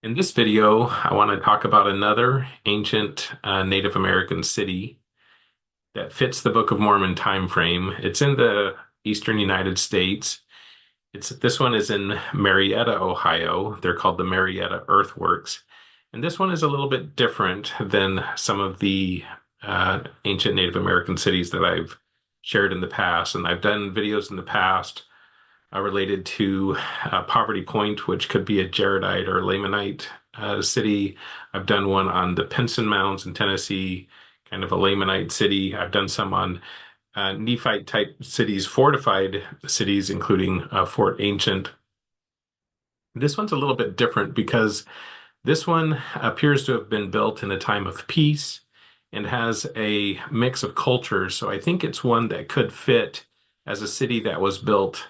In this video, I want to talk about another ancient Native American city that fits the Book of Mormon time frame. It's in the eastern United States. This one is in Marietta, Ohio. They're called the Marietta Earthworks. And this one is a little bit different than some of the ancient Native American cities that I've shared in the past. And I've done videos in the past related to Poverty Point, which could be a Jaredite or Lamanite city. I've done one on the Pinson Mounds in Tennessee, kind of a Lamanite city. I've done some on Nephite type cities, fortified cities, including Fort Ancient. This one's a little bit different because this one appears to have been built in a time of peace and has a mix of cultures. So I think it's one that could fit as a city that was built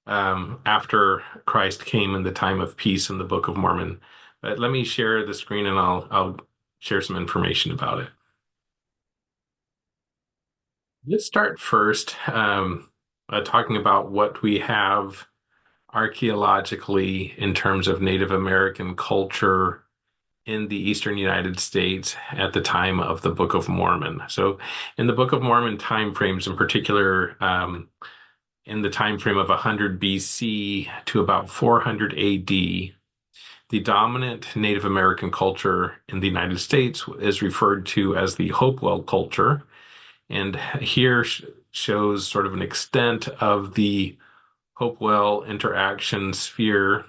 after Christ came in the time of peace in the Book of Mormon. But let me share the screen and I'll share some information about it. Let's start first talking about what we have archaeologically in terms of Native American culture in the eastern United States at the time of the Book of Mormon. So in the Book of Mormon time frames, in particular, in the time frame of 100 BC to about 400 AD, the dominant Native American culture in the United States is referred to as the Hopewell culture. And here shows sort of an extent of the Hopewell interaction sphere.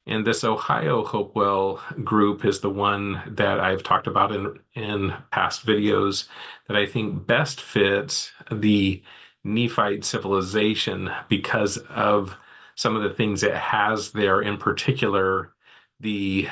And this Ohio Hopewell group is the one that I've talked about in past videos that I think best fits the Nephite civilization because of some of the things it has there, in particular, the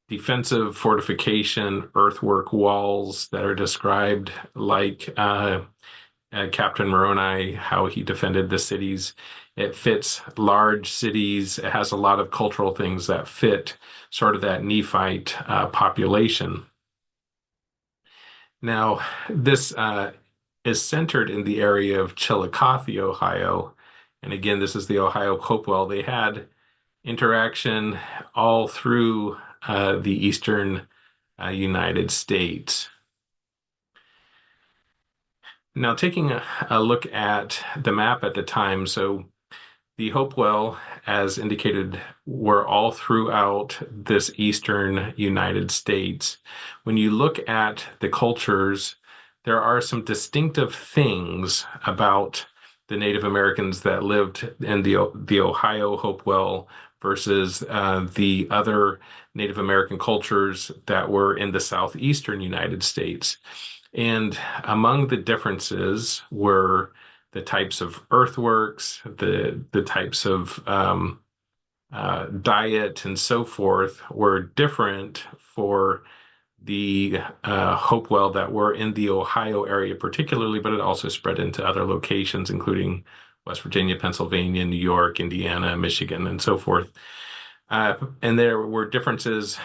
defensive fortification earthwork walls that are described like Captain Moroni, how he defended the cities. It fits large cities. It has a lot of cultural things that fit sort of that Nephite population. Now, this is centered in the area of Chillicothe, Ohio. And again, this is the Ohio Hopewell. They had interaction all through the eastern United States. Now, taking a look at the map at the time, so the Hopewell, as indicated, were all throughout this eastern United States. When you look at the cultures, there are some distinctive things about the Native Americans that lived in the Ohio Hopewell versus the other Native American cultures that were in the southeastern United States. And among the differences were the types of earthworks, the types of diet and so forth were different for the Hopewell that were in the Ohio area particularly, but it also spread into other locations, including West Virginia, Pennsylvania, New York, Indiana, Michigan, and so forth. And there were differences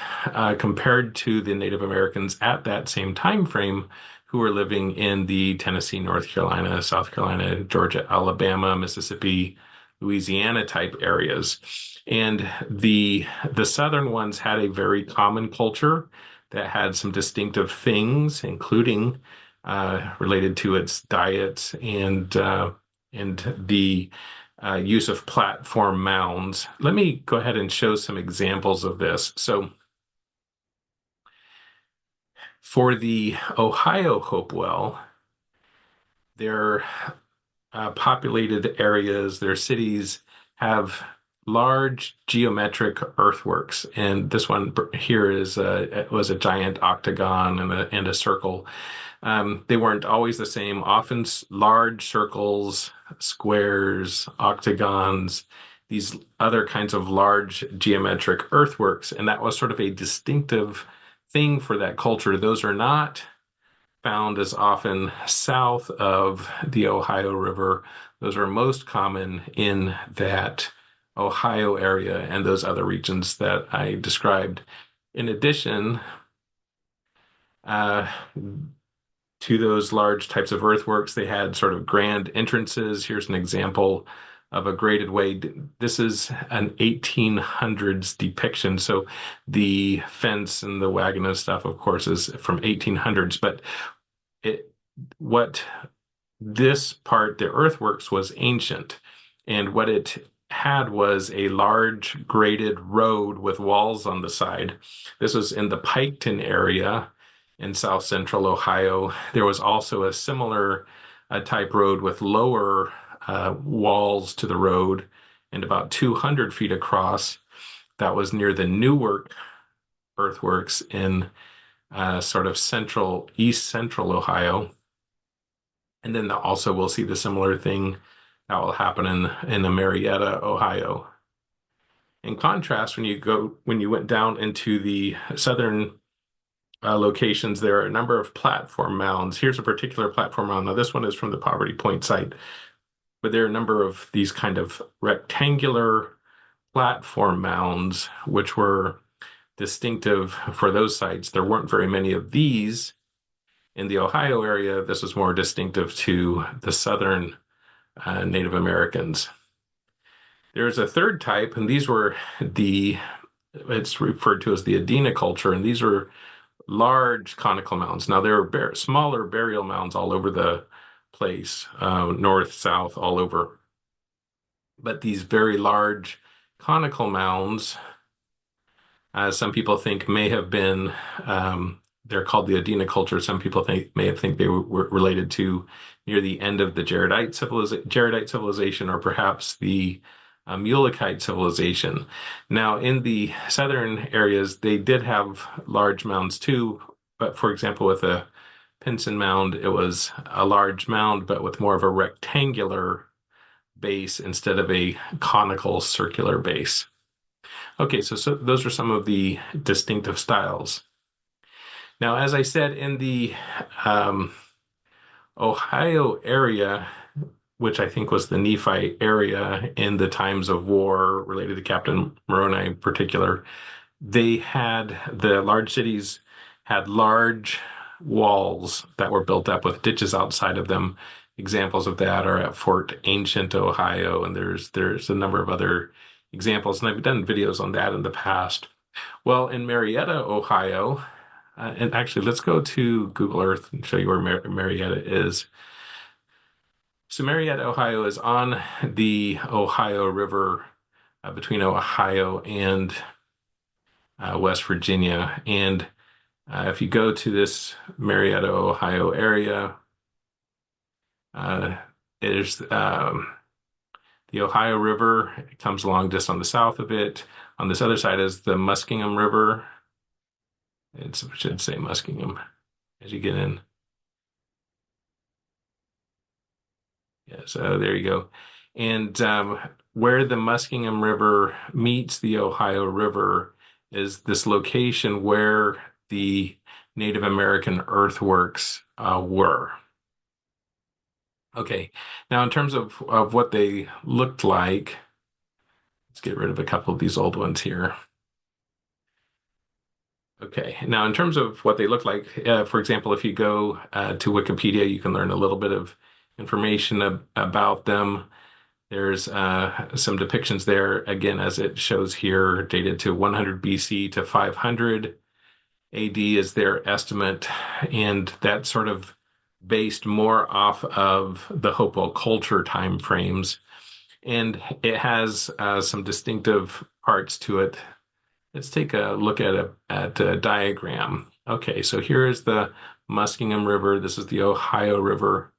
compared to the Native Americans at that same time frame who were living in the Tennessee, North Carolina, South Carolina, Georgia, Alabama, Mississippi, Louisiana type areas. And the southern ones had a very common culture that had some distinctive things, including related to its diet and the use of platform mounds. Let me go ahead and show some examples of this. So for the Ohio Hopewell, their populated areas, their cities have large geometric earthworks, and this one here was a giant octagon and a circle. They weren't always the same. Often large circles, squares, octagons, these other kinds of large geometric earthworks, and that was sort of a distinctive thing for that culture. Those are not found as often south of the Ohio River. Those are most common in that Ohio area and those other regions that I described. In addition to those large types of earthworks, they had sort of grand entrances. Here's an example of a graded way. This is an 1800s depiction. So the fence and the wagon and stuff, of course, is from 1800s. But it, what this part, the earthworks, was ancient. And what it had was a large graded road with walls on the side. This was in the Piketon area in south central Ohio. There was also a similar type road with lower walls to the road and about 200 feet across. That was near the Newark earthworks in sort of east central Ohio. And then also we'll see the similar thing that will happen in Marietta, Ohio. In contrast, when you went down into the southern locations, there are a number of platform mounds. Here's a particular platform mound. Now, this one is from the Poverty Point site, but there are a number of these kind of rectangular platform mounds, which were distinctive for those sites. There weren't very many of these in the Ohio area. This was more distinctive to the southern Native Americans. There's a third type, and it's referred to as the Adena culture, and these are large conical mounds. Now, there are smaller burial mounds all over the place, north, south, all over. But these very large conical mounds, some people think may have been, they're called the Adena culture. Some people think they were related to near the end of the Jaredite civilization, or perhaps the Mulekite civilization. Now, in the southern areas, they did have large mounds too, but for example, with a Pinson mound, it was a large mound, but with more of a rectangular base instead of a conical circular base. Okay, so those are some of the distinctive styles. Now, as I said, in the Ohio area, which I think was the Nephite area in the times of war related to Captain Moroni in particular, the large cities had large walls that were built up with ditches outside of them. Examples of that are at Fort Ancient, Ohio, and there's a number of other examples, and I've done videos on that in the past. Well, in Marietta, Ohio, and actually, let's go to Google Earth and show you where Marietta is. So Marietta, Ohio is on the Ohio River between Ohio and West Virginia. And if you go to this Marietta, Ohio area, there's the Ohio River. It comes along just on the south of it. On this other side is the Muskingum River. It should say Muskingum as you get in. Yeah, so there you go. And where the Muskingum River meets the Ohio River is this location where the Native American earthworks were. Okay, now in terms of what they looked like, let's get rid of a couple of these old ones here. Okay, now in terms of what they look like, for example, if you go to Wikipedia, you can learn a little bit of information about them. There's some depictions there, again, as it shows here, dated to 100 BC to 500 AD is their estimate, and that's sort of based more off of the Hopewell culture time frames. And it has some distinctive parts to it. Let's take a look at a diagram. Okay, so here is the Muskingum River. This is the Ohio River.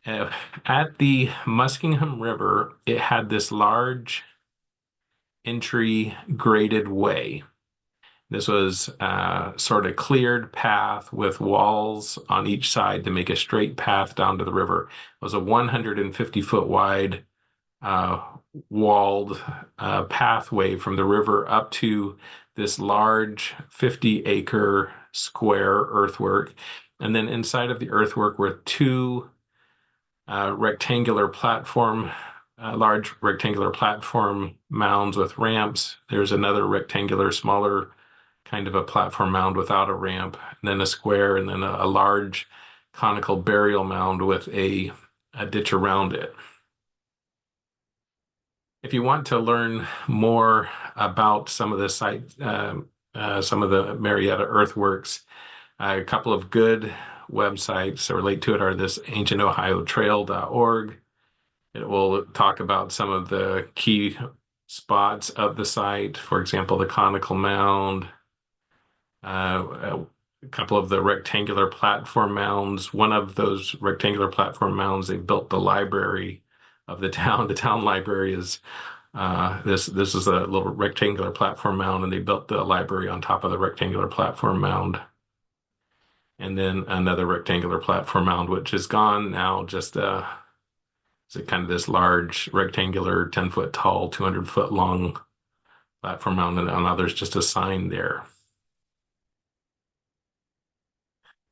At the Muskingum River, it had this large entry graded way. This was sort of cleared path with walls on each side to make a straight path down to the river. It was a 150-foot wide walled pathway from the river up to this large 50-acre square earthwork. And then inside of the earthwork were two large rectangular platform mounds with ramps. There's another rectangular, smaller kind of a platform mound without a ramp, and then a square, and then a large conical burial mound with a ditch around it. If you want to learn more about some of the some of the Marietta earthworks, a couple of good websites that relate to it are this ancientohiotrail.org. It will talk about some of the key spots of the site, for example, the conical mound, a couple of the rectangular platform mounds. One of those rectangular platform mounds, they built the library of the town. The town library is this is a little rectangular platform mound, and they built the library on top of the rectangular platform mound. And then another rectangular platform mound, which is gone now, just it's a kind of this large rectangular 10-foot tall, 200-foot long platform mound, and now there's just a sign there.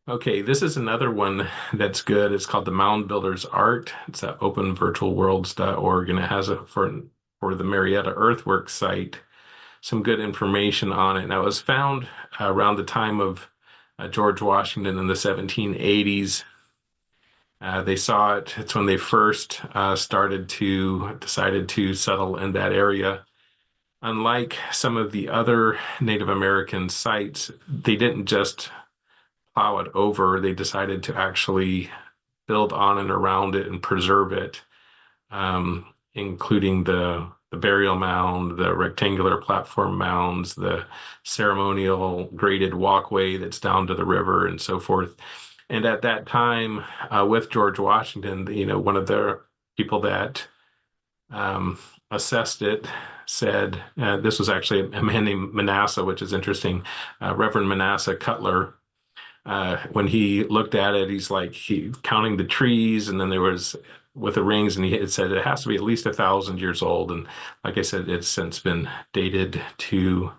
Okay, this is another one that's good. It's called the Mound Builders Art. It's at openvirtualworlds.org, and it has a for the Marietta Earthworks site some good information on it. Now, it was found around the time of George Washington in the 1780s. They saw it. It's when they first decided to settle in that area. Unlike some of the other Native American sites, they didn't just plow it over. They decided to actually build on and around it and preserve it, including the burial mound, the rectangular platform mounds, the ceremonial graded walkway that's down to the river, and so forth. And at that time, with George Washington, one of the people that um, assessed it said, this was actually a man named Manasseh, which is interesting, Reverend Manasseh Cutler. When he looked at it, he counting the trees, and then there was with the rings, and it said it has to be at least 1,000 years old. And like I said, it's since been dated to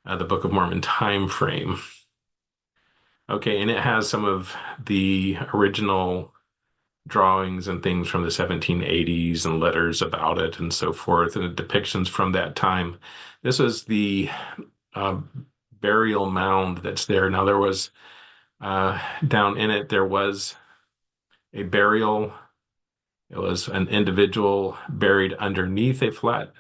the Book of Mormon time frame. Okay, and it has some of the original drawings and things from the 1780s and letters about it and so forth, and the depictions from that time. This was the uh, burial mound that's there. Now, there was down in it, there was a burial. It was an individual buried underneath a flat,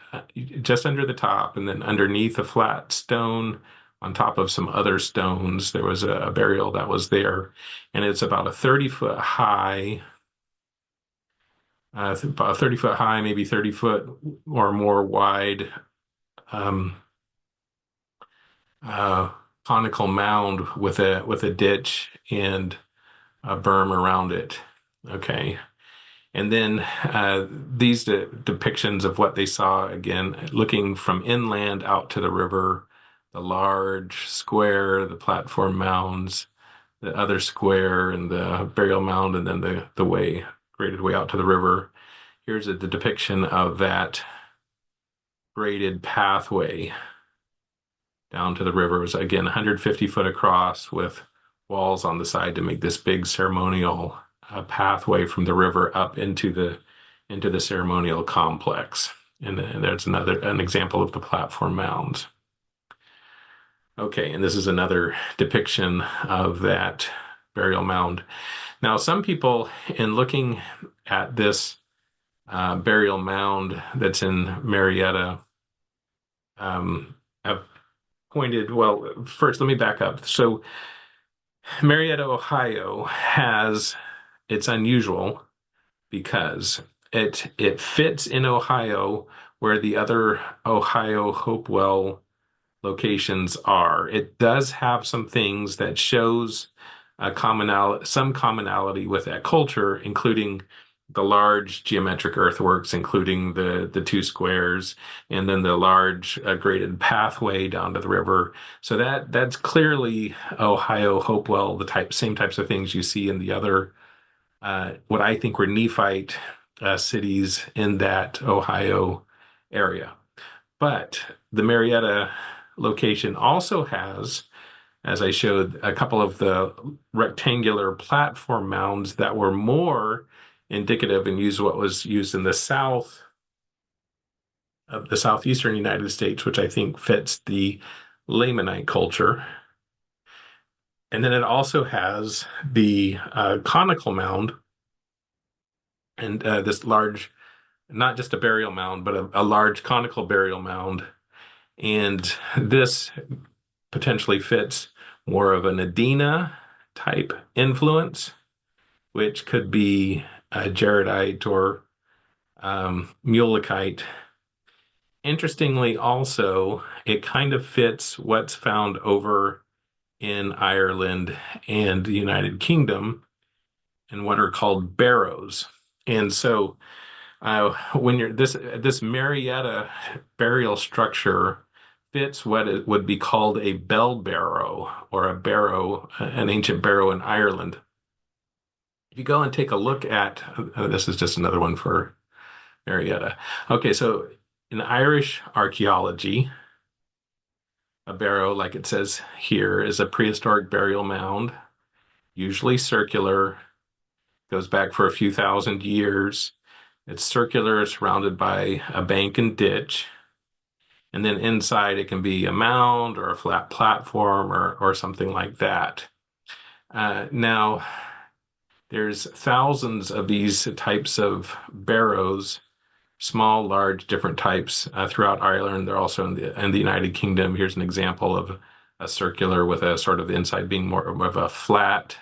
just under the top, and then underneath a flat stone on top of some other stones. There was a burial that was there, and it's about a 30-foot high, about 30-foot high, maybe 30 foot or more wide, um, uh, conical mound with a ditch and a berm around it. Okay. And then these depictions of what they saw, again, looking from inland out to the river, the large square, the platform mounds, the other square, and the burial mound, and then the way, graded way out to the river. Here's the depiction of that graded pathway down to the river. It was, again, 150 foot across with walls on the side to make this big ceremonial pathway from the river up into the ceremonial complex. And there's an example of the platform mounds. Okay, and this is another depiction of that burial mound. Now, some people, in looking at this burial mound that's in Marietta, have pointed, well, first, let me back up. So, Marietta, Ohio it's unusual because it fits in Ohio where the other Ohio Hopewell locations are. It does have some things that shows some commonality with that culture, including the large geometric earthworks, including the two squares, and then the large graded pathway down to the river. So that's clearly Ohio Hopewell, same types of things you see in the other what I think were Nephite cities in that Ohio area. But the Marietta location also has, as I showed, a couple of the rectangular platform mounds that were more indicative and use what was used in the south of the southeastern United States, which I think fits the Lamanite culture. And then it also has the conical mound and this large not just a burial mound, but a large conical burial mound. And this potentially fits more of an Adena type influence, which could be a Jaredite or Mulekite. Interestingly, also, it kind of fits what's found over in Ireland and the United Kingdom and what are called barrows. And so, when you're this Marietta burial structure fits what it would be called a bell barrow or a barrow, an ancient barrow in Ireland. If you go and take a look at, this is just another one for Marietta. Okay, so in Irish archaeology, a barrow, like it says here, is a prehistoric burial mound, usually circular, goes back for a few thousand years. It's circular, surrounded by a bank and ditch. And then inside it can be a mound or a flat platform or something like that. Now, there's thousands of these types of barrows, small, large, different types throughout Ireland. They're also in the United Kingdom. Here's an example of a circular with a sort of the inside being more of a flat,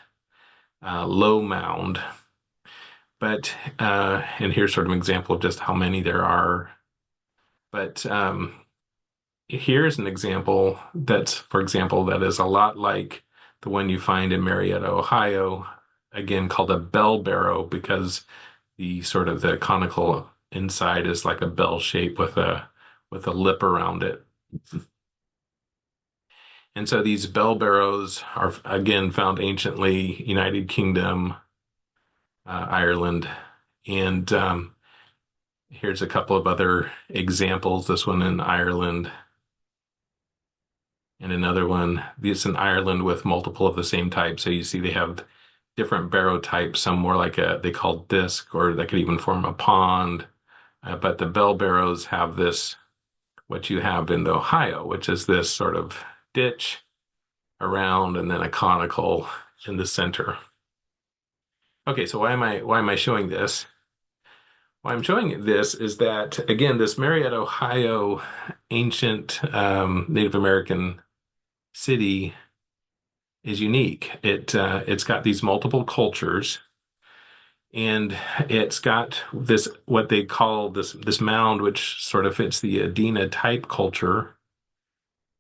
low mound. But and here's sort of an example of just how many there are. But here's an example that's, for example, that is a lot like the one you find in Marietta, Ohio, again called a bell barrow because the sort of the conical inside is like a bell shape with a lip around it. And so these bell barrows are again found anciently United Kingdom, Ireland, and here's a couple of other examples. This one in Ireland, and another one. This in Ireland with multiple of the same type. So you see they have different barrow types. Some more like they call disc, or that could even form a pond. But the bell barrows have this, what you have in Ohio, which is this sort of ditch around and then a conical in the center. Okay, so why am I showing this? Why I'm showing this is that again, this Marietta, Ohio ancient Native American city is unique. It's got these multiple cultures, and it's got this what they call this mound, which sort of fits the Adena type culture.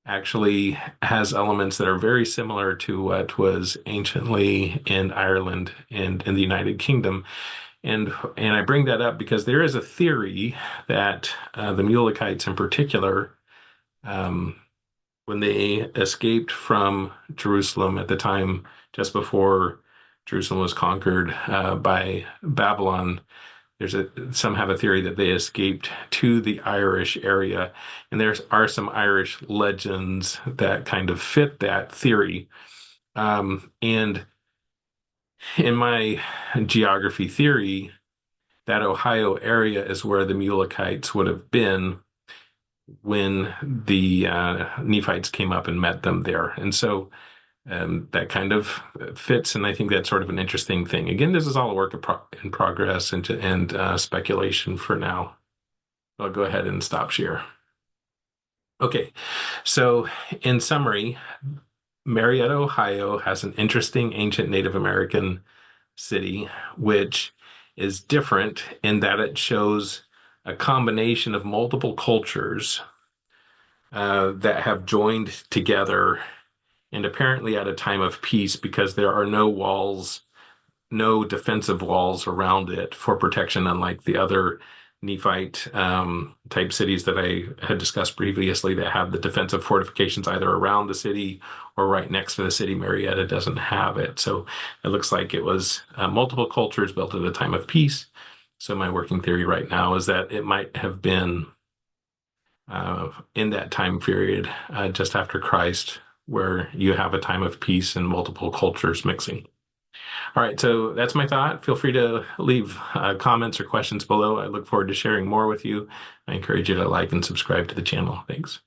Actually has elements that are very similar to what was anciently in Ireland and in the United Kingdom. And I bring that up because there is a theory that the Mulekites in particular, when they escaped from Jerusalem at the time just before Jerusalem was conquered by Babylon, some have a theory that they escaped to the Irish area, and there are some Irish legends that kind of fit that theory. And in my geography theory, that Ohio area is where the Mulekites would have been when the Nephites came up and met them there. And so that kind of fits, and I think that's sort of an interesting thing. Again, this is all a work in progress and speculation for now. I'll go ahead and stop share. Okay, so in summary, Marietta, Ohio has an interesting ancient Native American city, which is different in that it shows a combination of multiple cultures that have joined together, and apparently at a time of peace because there are no walls, no defensive walls around it for protection, unlike the other Nephite type cities that I had discussed previously that have the defensive fortifications either around the city or right next to the city. Marietta doesn't have it. So it looks like it was multiple cultures built at a time of peace. So my working theory right now is that it might have been in that time period just after Christ, where you have a time of peace and multiple cultures mixing. All right, so that's my thought. Feel free to leave comments or questions below. I look forward to sharing more with you. I encourage you to like and subscribe to the channel. Thanks.